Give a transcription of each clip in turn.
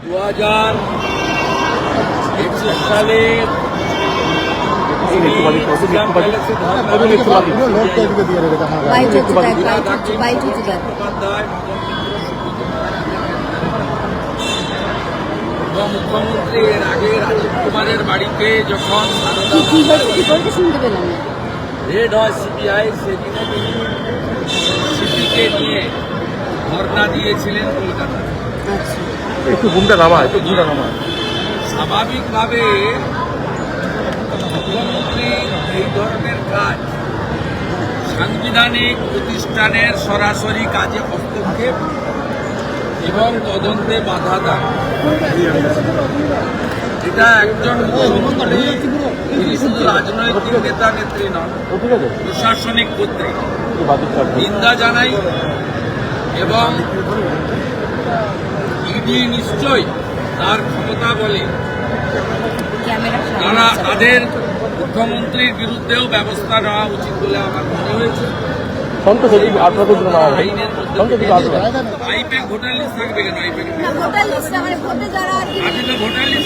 2021 সালে মুখ্যমন্ত্রী এর আগে রাজীব কুমারের বাড়িতে যখন রেড হয় সিবিআই, সেদিনে তিনি সিপিকে নিয়ে ধর্ণা দিয়েছিলেন কলকাতায়। স্বাভাবিকভাবে মুখ্যমন্ত্রী এই ধরনের কাজ সাংবিধানিক প্রতিষ্ঠানের সরাসরি কাজে হস্তক্ষেপ এবং তদন্তে বাধা দেন। এটা একজন মুখ্যমন্ত্রী, তিনি শুধু রাজনৈতিক নেতা নেত্রী নন, প্রশাসনিক কর্তৃক নিন্দা জানাই এবং ইডি নিশ্চয়ই তার ক্ষমতা বলে তারা তাদের মুখ্যমন্ত্রীর বিরুদ্ধেও ব্যবস্থা নেওয়া উচিত বলে আমার মনে হয়েছে। আইপ্যাক ভোটার লিস্ট থাকবে কেন? আইপ্যাক ভোটার লিস্ট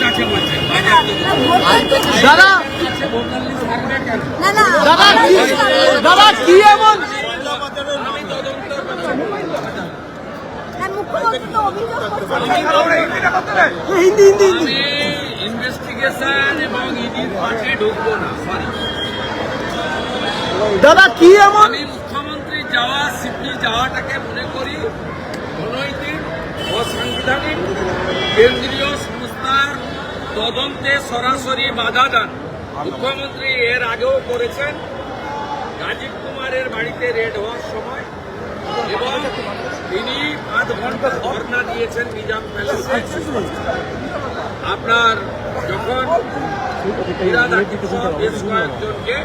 আছে বলছেন ভোটার লিস্ট থাকবে কেন? ইনভেস্টিগেশন এবং ইডির মাঠে ঢুকবো না। সরি দাদা, কি এমন? আমি মুখ্যমন্ত্রী যাওয়া, সিপি যাওয়াটাকে মনে করি অনৈতিক, অসাংবিধানিক, কেন্দ্রীয় সংস্থার তদন্তে সরাসরি বাধা দান মুখ্যমন্ত্রী এর আগেও করেছেন। রাজীব কুমারের বাড়িতে রেড হওয়ার সময় এবং তিনি 5 ঘন্টা ধর্ণা দিয়েছেন নিজাম প্যালেসে। আপনার যখন বেশ কয়েকজনকে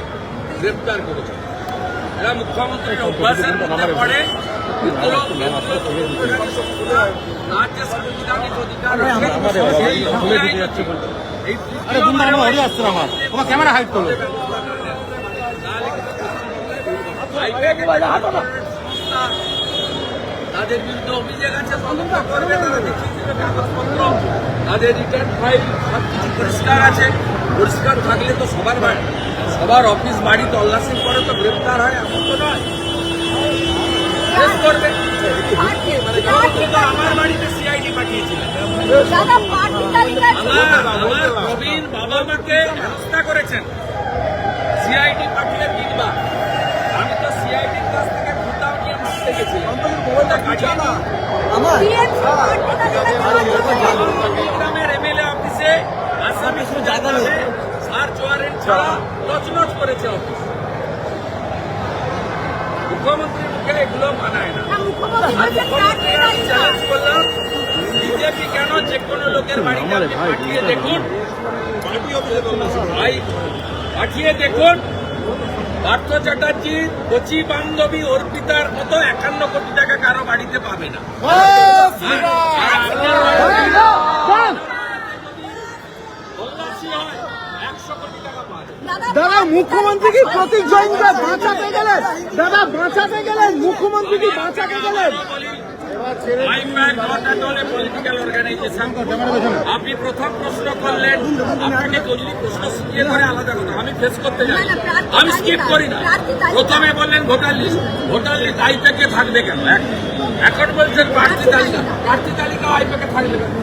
গ্রেপ্তার করেছেন, এরা মুখ্যমন্ত্রীর অভ্যাসের মধ্যে পড়ে। রাজ্য সাংবিধানিক অধিকার ক্যামেরা হাইড করলো। তাদের বিরুদ্ধে অভিযোগ আছে, তদন্ত করবে, তারা দেখিয়ে দেবে কাগজপত্র, তাদের রিটার্ন ফাইল সবকিছু পরিষ্কার আছে। পরিষ্কার থাকলে তো সবার অফিস বাড়ি তল্লাশি করে তো গ্রেপ্তার হয়, এমন তো নয়। করবে আমার বাড়িতে সিআইডি পাঠিয়েছিলেন, আমার প্রবীণ বাবা মাকে হেনস্থা করেছেন, সিআইডি পাঠিয়ে 3 বার। আমি তো সিআইডির কাছ থেকে খোঁটাও নিয়ে মারতে গেছিলাম। গ্রামের এমএলএ অফিসে আসামি সার্চ ওয়ারেন্ট ছাড়া নচনচ করেছে অফিস। মুখ্যমন্ত্রীর মুখে এগুলো মানায় না। মুখ্যমন্ত্রী আমি চ্যালেঞ্জ করলাম, বিজেপি কেন যে কোনো লোকের বাড়িতে পাঠিয়ে দেখুন, পাঠিয়ে দেখুন পার্থ চ্যাটার্জির কচি বান্ধবী অর্পিতার মতো 51 কোটি টাকা কারো বাড়িতে পাবে না। দাদা, মুখ্যমন্ত্রী কি প্রতীক জৈনকে বাঁচাতে গেলেন? দাদা, বাঁচাতে গেলেন, মুখ্যমন্ত্রী কি বাঁচাতে গেলেন? আপনি প্রথম প্রশ্ন করলেন, আপনাকে যদি প্রশ্ন শিখিয়ে করে আলাদা কথা, আমি ফেস করতে যাই, আমি স্কিপ করি না। প্রথমে বললেন ভোটার লিস্ট আইপ্যাকে থাকবে কেন? এখন বলছেন প্রার্থী তালিকা আইপ্যাকে থাকবে কেন?